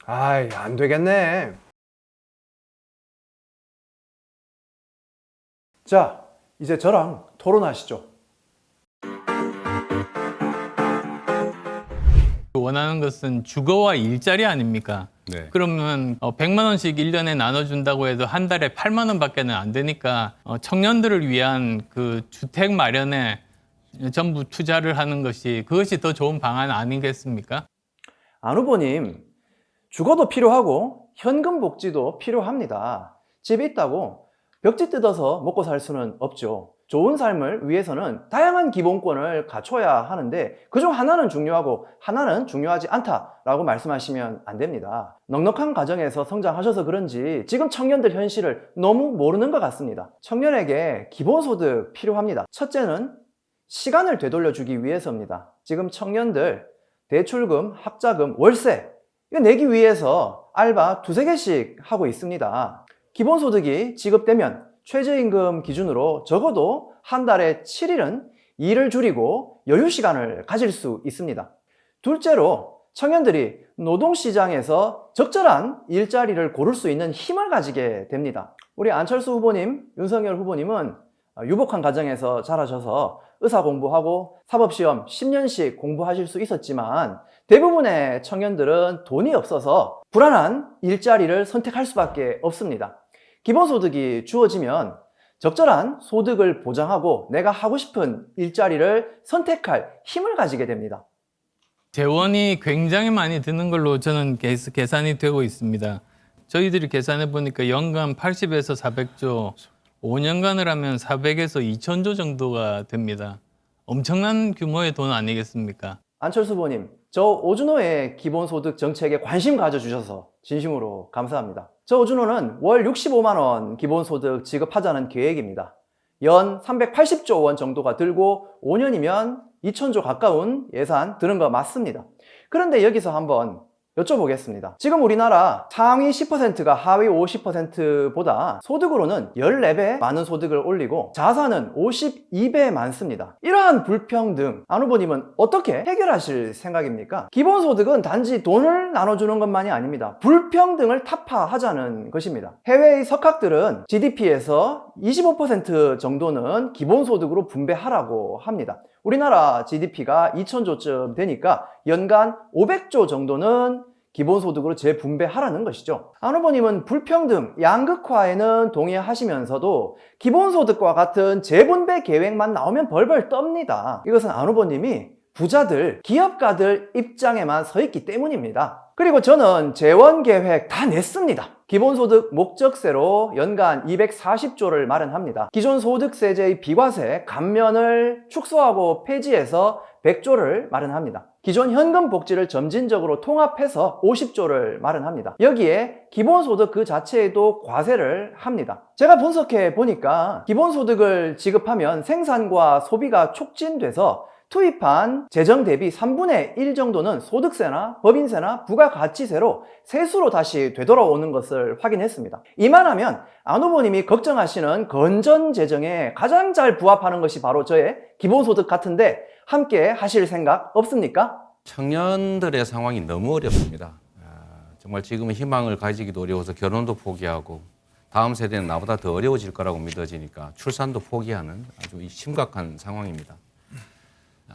아이, 안 되겠네. 자, 이제 저랑 토론하시죠. 원하는 것은 주거와 일자리 아닙니까? 네. 그러면 100만 원씩 1년에 나눠준다고 해도 한 달에 8만 원밖에는 안 되니까 청년들을 위한 그 주택 마련에 전부 투자를 하는 것이 그것이 더 좋은 방안 아니겠습니까? 안 후보님, 주거도 필요하고 현금 복지도 필요합니다. 집이 있다고 벽지 뜯어서 먹고 살 수는 없죠. 좋은 삶을 위해서는 다양한 기본권을 갖춰야 하는데 그중 하나는 중요하고 하나는 중요하지 않다라고 말씀하시면 안 됩니다. 넉넉한 가정에서 성장하셔서 그런지 지금 청년들 현실을 너무 모르는 것 같습니다. 청년에게 기본소득 필요합니다. 첫째는 시간을 되돌려주기 위해서입니다. 지금 청년들 대출금, 학자금, 월세 이거 내기 위해서 알바 두세 개씩 하고 있습니다. 기본소득이 지급되면 최저임금 기준으로 적어도 한 달에 7일은 일을 줄이고 여유시간을 가질 수 있습니다. 둘째로 청년들이 노동시장에서 적절한 일자리를 고를 수 있는 힘을 가지게 됩니다. 우리 안철수 후보님, 윤석열 후보님은 유복한 가정에서 자라셔서 의사 공부하고 사법시험 10년씩 공부하실 수 있었지만 대부분의 청년들은 돈이 없어서 불안한 일자리를 선택할 수밖에 없습니다. 기본소득이 주어지면 적절한 소득을 보장하고 내가 하고 싶은 일자리를 선택할 힘을 가지게 됩니다. 재원이 굉장히 많이 드는 걸로 저는 계산이 되고 있습니다. 저희들이 계산해 보니까 연간 80에서 400조, 5년간을 하면 400에서 2000조 정도가 됩니다. 엄청난 규모의 돈 아니겠습니까? 안철수 후보님, 저 오준호의 기본소득 정책에 관심 가져주셔서 진심으로 감사합니다. 저 오준호는 월 65만 원 기본소득 지급하자는 계획입니다. 연 380조 원 정도가 들고 5년이면 2000조 가까운 예산 드는 거 맞습니다. 그런데 여기서 한번 여쭤보겠습니다. 지금 우리나라 상위 10%가 하위 50%보다 소득으로는 14배 많은 소득을 올리고 자산은 52배 많습니다. 이러한 불평등, 안 후보님은 어떻게 해결하실 생각입니까? 기본소득은 단지 돈을 나눠주는 것만이 아닙니다. 불평등을 타파하자는 것입니다. 해외의 석학들은 GDP에서 25% 정도는 기본소득으로 분배하라고 합니다. 우리나라 GDP가 2000조쯤 되니까 연간 500조 정도는 기본소득으로 재분배하라는 것이죠. 안 후보님은 불평등, 양극화에는 동의하시면서도 기본소득과 같은 재분배 계획만 나오면 벌벌 떱니다. 이것은 안 후보님이 부자들, 기업가들 입장에만 서 있기 때문입니다. 그리고 저는 재원 계획 다 냈습니다. 기본소득 목적세로 연간 240조를 마련합니다. 기존 소득세제의 비과세, 감면을 축소하고 폐지해서 100조를 마련합니다. 기존 현금 복지를 점진적으로 통합해서 50조를 마련합니다. 여기에 기본소득 그 자체에도 과세를 합니다. 제가 분석해 보니까 기본소득을 지급하면 생산과 소비가 촉진돼서 투입한 재정 대비 3분의 1 정도는 소득세나 법인세나 부가가치세로 세수로 다시 되돌아오는 것을 확인했습니다. 이만하면 안 후보님이 걱정하시는 건전 재정에 가장 잘 부합하는 것이 바로 저의 기본소득 같은데 함께 하실 생각 없습니까? 청년들의 상황이 너무 어렵습니다. 정말 지금은 희망을 가지기도 어려워서 결혼도 포기하고 다음 세대는 나보다 더 어려워질 거라고 믿어지니까 출산도 포기하는 아주 심각한 상황입니다.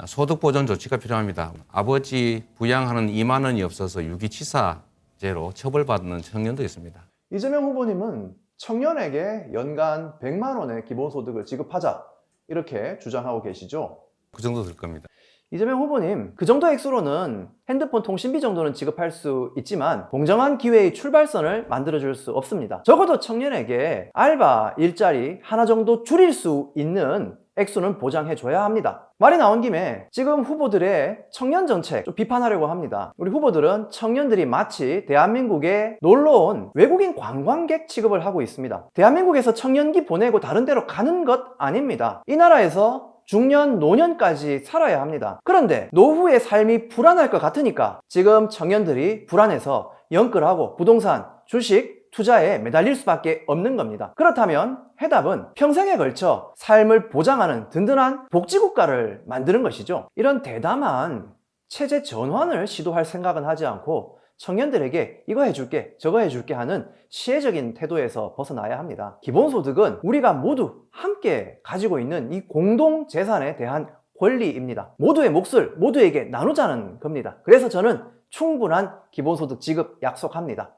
소득보전 조치가 필요합니다. 아버지 부양하는 2만 원이 없어서 유기치사죄로 처벌받는 청년도 있습니다. 이재명 후보님은 청년에게 연간 100만 원의 기본소득을 지급하자 이렇게 주장하고 계시죠? 그 정도 될 겁니다. 이재명 후보님, 그 정도 액수로는 핸드폰 통신비 정도는 지급할 수 있지만 공정한 기회의 출발선을 만들어줄 수 없습니다. 적어도 청년에게 알바, 일자리 하나 정도 줄일 수 있는 액수는 보장해줘야 합니다. 말이 나온 김에 지금 후보들의 청년 정책 좀 비판하려고 합니다. 우리 후보들은 청년들이 마치 대한민국에 놀러온 외국인 관광객 취급을 하고 있습니다. 대한민국에서 청년기 보내고 다른 데로 가는 것 아닙니다. 이 나라에서 중년, 노년까지 살아야 합니다. 그런데 노후의 삶이 불안할 것 같으니까 지금 청년들이 불안해서 연끌하고 부동산, 주식, 투자에 매달릴 수밖에 없는 겁니다. 그렇다면 해답은 평생에 걸쳐 삶을 보장하는 든든한 복지국가를 만드는 것이죠. 이런 대담한 체제 전환을 시도할 생각은 하지 않고 청년들에게 이거 해줄게 저거 해줄게 하는 시혜적인 태도에서 벗어나야 합니다. 기본소득은 우리가 모두 함께 가지고 있는 이 공동재산에 대한 권리입니다. 모두의 몫을 모두에게 나누자는 겁니다. 그래서 저는 충분한 기본소득 지급 약속합니다.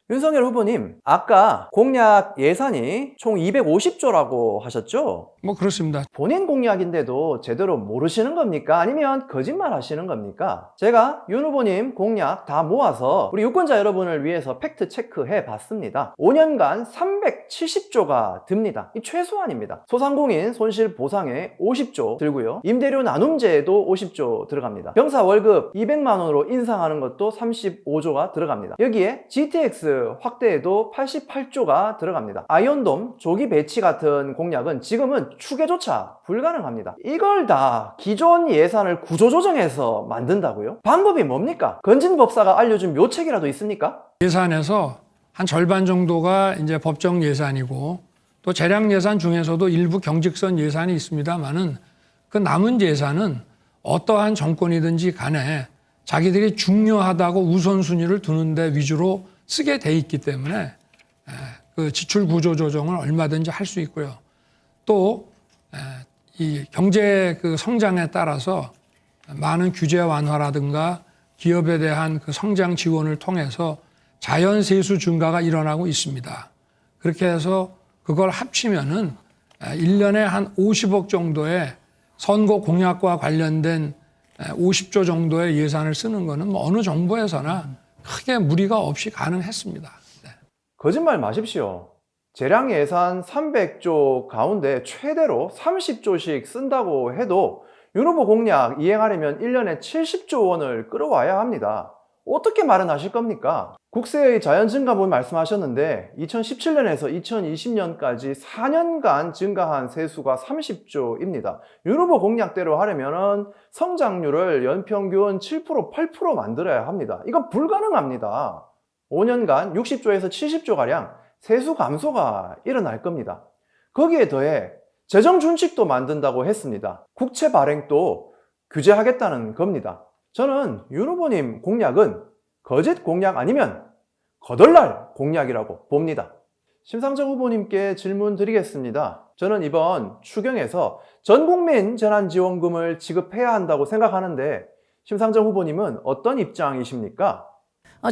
윤석열 후보님, 아까 공약 예산이 총 250조라고 하셨죠? 뭐 그렇습니다. 본인 공약인데도 제대로 모르시는 겁니까? 아니면 거짓말 하시는 겁니까? 제가 윤 후보님 공약 다 모아서 우리 유권자 여러분을 위해서 팩트 체크해 봤습니다. 5년간 370조가 듭니다. 이 최소한입니다. 소상공인 손실 보상에 50조 들고요. 임대료 나눔제에도 50조 들어갑니다. 병사 월급 200만 원으로 인상하는 것도 35조가 들어갑니다. 여기에 GTX 확대에도 88조가 들어갑니다. 아이언돔, 조기 배치 같은 공약은 지금은 추계조차 불가능합니다. 이걸 다 기존 예산을 구조조정해서 만든다고요? 방법이 뭡니까? 건진법사가 알려준 묘책이라도 있습니까? 예산에서 한 절반 정도가 이제 법정 예산이고 또 재량 예산 중에서도 일부 경직선 예산이 있습니다만은 그 남은 예산은 어떠한 정권이든지 간에 자기들이 중요하다고 우선순위를 두는 데 위주로 쓰게 돼 있기 때문에 그 지출 구조 조정을 얼마든지 할 수 있고요. 또 이 경제 그 성장에 따라서 많은 규제 완화라든가 기업에 대한 그 성장 지원을 통해서 자연 세수 증가가 일어나고 있습니다. 그렇게 해서 그걸 합치면은 1년에 한 50억 정도의 선거 공약과 관련된 50조 정도의 예산을 쓰는 거는 뭐 어느 정부에서나 크게 무리가 없이 가능했습니다. 네. 거짓말 마십시오. 재량 예산 300조 가운데 최대로 30조씩 쓴다고 해도 윤 후보 공약 이행하려면 1년에 70조 원을 끌어와야 합니다. 어떻게 마련하실 겁니까? 국세의 자연 증가분 말씀하셨는데 2017년에서 2020년까지 4년간 증가한 세수가 30조입니다. 윤 후보 공약대로 하려면 성장률을 연평균 7%, 8% 만들어야 합니다. 이건 불가능합니다. 5년간 60조에서 70조가량 세수 감소가 일어날 겁니다. 거기에 더해 재정 준칙도 만든다고 했습니다. 국채 발행도 규제하겠다는 겁니다. 저는 윤 후보님 공약은 거짓 공약 아니면 거덜날 공약이라고 봅니다. 심상정 후보님께 질문 드리겠습니다. 저는 이번 추경에서 전국민 재난지원금을 지급해야 한다고 생각하는데 심상정 후보님은 어떤 입장이십니까?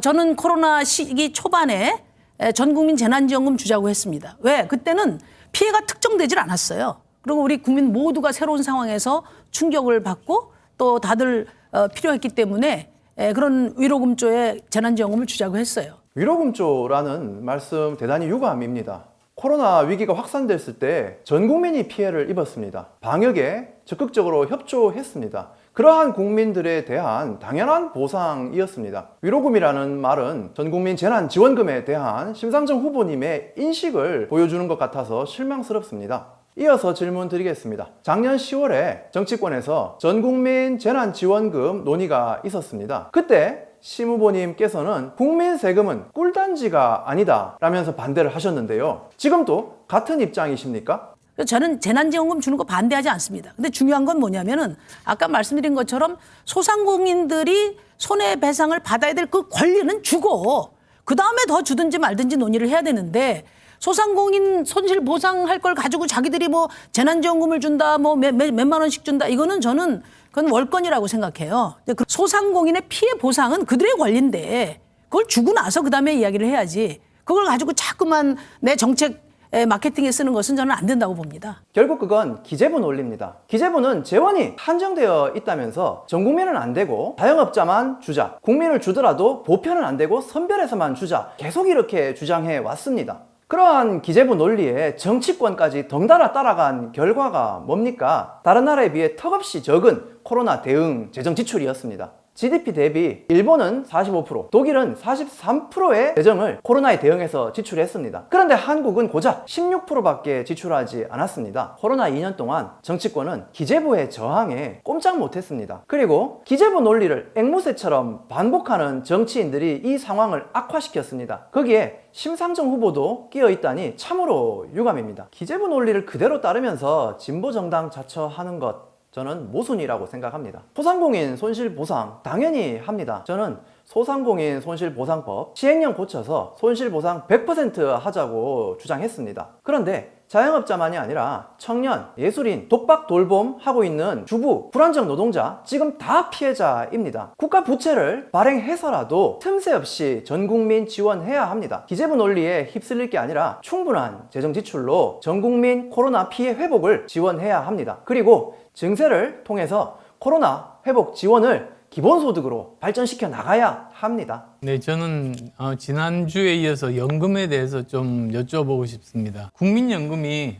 저는 코로나 시기 초반에 전국민 재난지원금 주자고 했습니다. 왜? 그때는 피해가 특정되질 않았어요. 그리고 우리 국민 모두가 새로운 상황에서 충격을 받고 또 다들 필요했기 때문에 그런 위로금조에 재난지원금을 주자고 했어요. 위로금조라는 말씀 대단히 유감입니다. 코로나 위기가 확산됐을 때 전 국민이 피해를 입었습니다. 방역에 적극적으로 협조했습니다. 그러한 국민들에 대한 당연한 보상이었습니다. 위로금이라는 말은 전 국민 재난지원금에 대한 심상정 후보님의 인식을 보여주는 것 같아서 실망스럽습니다. 이어서 질문 드리겠습니다. 작년 10월에 정치권에서 전 국민 재난지원금 논의가 있었습니다. 그때 심 후보님께서는 국민 세금은 꿀단지가 아니다 라면서 반대를 하셨는데요. 지금도 같은 입장이십니까? 저는 재난지원금 주는 거 반대하지 않습니다. 근데 중요한 건 뭐냐면은 아까 말씀드린 것처럼 소상공인들이 손해배상을 받아야 될 그 권리는 주고 그 다음에 더 주든지 말든지 논의를 해야 되는데 소상공인 손실 보상할 걸 가지고 자기들이 뭐 재난지원금을 준다 뭐 몇만 원씩 준다 이거는 저는 그건 월권이라고 생각해요. 그 소상공인의 피해 보상은 그들의 권리인데 그걸 주고 나서 그 다음에 이야기를 해야지 그걸 가지고 자꾸만 내 정책 마케팅에 쓰는 것은 저는 안 된다고 봅니다. 결국 그건 기재부 논리입니다. 기재부는 재원이 한정되어 있다면서 전 국민은 안 되고 자영업자만 주자, 국민을 주더라도 보편은 안 되고 선별해서만 주자 계속 이렇게 주장해 왔습니다. 그러한 기재부 논리에 정치권까지 덩달아 따라간 결과가 뭡니까? 다른 나라에 비해 턱없이 적은 코로나 대응 재정 지출이었습니다. GDP 대비 일본은 45%, 독일은 43%의 재정을 코로나에 대응해서 지출했습니다. 그런데 한국은 고작 16%밖에 지출하지 않았습니다. 코로나 2년 동안 정치권은 기재부의 저항에 꼼짝 못했습니다. 그리고 기재부 논리를 앵무새처럼 반복하는 정치인들이 이 상황을 악화시켰습니다. 거기에 심상정 후보도 끼어있다니 참으로 유감입니다. 기재부 논리를 그대로 따르면서 진보정당 자처하는 것 저는 모순이라고 생각합니다. 소상공인 손실보상 당연히 합니다. 저는 소상공인 손실보상법 시행령 고쳐서 손실보상 100% 하자고 주장했습니다. 그런데 자영업자만이 아니라 청년, 예술인, 독박 돌봄 하고 있는 주부, 불안정 노동자 지금 다 피해자입니다. 국가 부채를 발행해서라도 틈새 없이 전 국민 지원해야 합니다. 기재부 논리에 휩쓸릴 게 아니라 충분한 재정 지출로 전 국민 코로나 피해 회복을 지원해야 합니다. 그리고 증세를 통해서 코로나 회복 지원을 기본소득으로 발전시켜 나가야 합니다. 네, 저는 지난주에 이어서 연금에 대해서 좀 여쭤보고 싶습니다. 국민연금이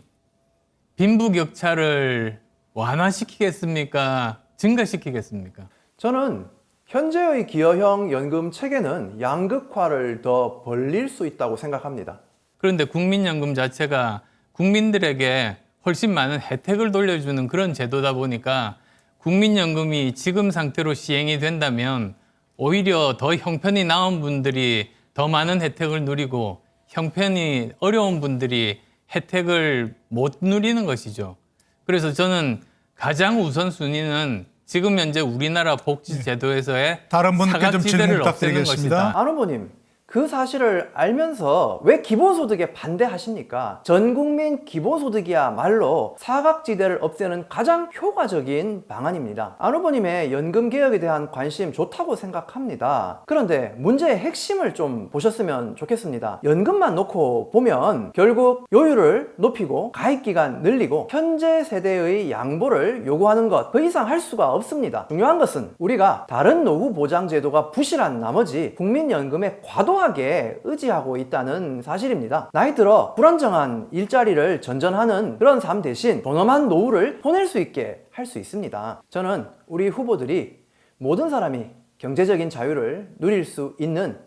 빈부격차를 완화시키겠습니까? 증가시키겠습니까? 저는 현재의 기여형 연금 체계는 양극화를 더 벌릴 수 있다고 생각합니다. 그런데 국민연금 자체가 국민들에게 훨씬 많은 혜택을 돌려주는 그런 제도다 보니까 국민연금이 지금 상태로 시행이 된다면 오히려 더 형편이 나은 분들이 더 많은 혜택을 누리고 형편이 어려운 분들이 혜택을 못 누리는 것이죠. 그래서 저는 가장 우선순위는 지금 현재 우리나라 복지제도에서의 다른 분께 좀 질문 사각지대를 없애는 부탁드리겠습니다. 것이다. 안 후보님, 그 사실을 알면서 왜 기본소득에 반대하십니까? 전국민 기본소득이야말로 사각지대를 없애는 가장 효과적인 방안입니다. 안 후보님의 연금개혁에 대한 관심 좋다고 생각합니다. 그런데 문제의 핵심을 좀 보셨으면 좋겠습니다. 연금만 놓고 보면 결국 요율을 높이고 가입기간 늘리고 현재 세대의 양보를 요구하는 것 그 이상 할 수가 없습니다. 중요한 것은 우리가 다른 노후보장제도가 부실한 나머지 국민연금에 과도하게 의지하고 있다는 사실입니다. 나이 들어 불안정한 일자리를 전전하는 그런 삶 대신 존엄한 노후를 보낼 수 있게 할 수 있습니다. 저는 우리 후보들이 모든 사람이 경제적인 자유를 누릴 수 있는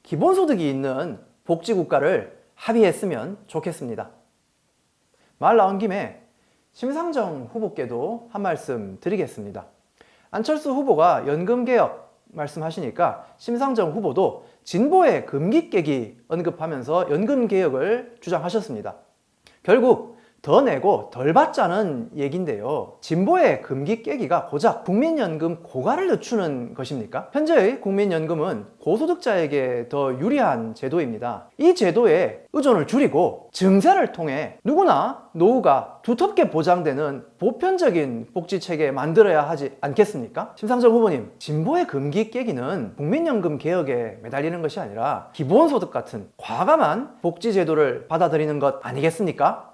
기본소득이 있는 복지국가를 합의했으면 좋겠습니다. 말 나온 김에 심상정 후보께도 한 말씀 드리겠습니다. 안철수 후보가 연금개혁 말씀하시니까 심상정 후보도 진보의 금기 깨기 언급하면서 연금개혁을 주장하셨습니다. 결국 더 내고 덜 받자는 얘기인데요. 진보의 금기 깨기가 고작 국민연금 고갈을 늦추는 것입니까? 현재의 국민연금은 고소득자에게 더 유리한 제도입니다. 이 제도에 의존을 줄이고 증세를 통해 누구나 노후가 두텁게 보장되는 보편적인 복지체계 만들어야 하지 않겠습니까? 심상정 후보님, 진보의 금기 깨기는 국민연금 개혁에 매달리는 것이 아니라 기본소득 같은 과감한 복지제도를 받아들이는 것 아니겠습니까?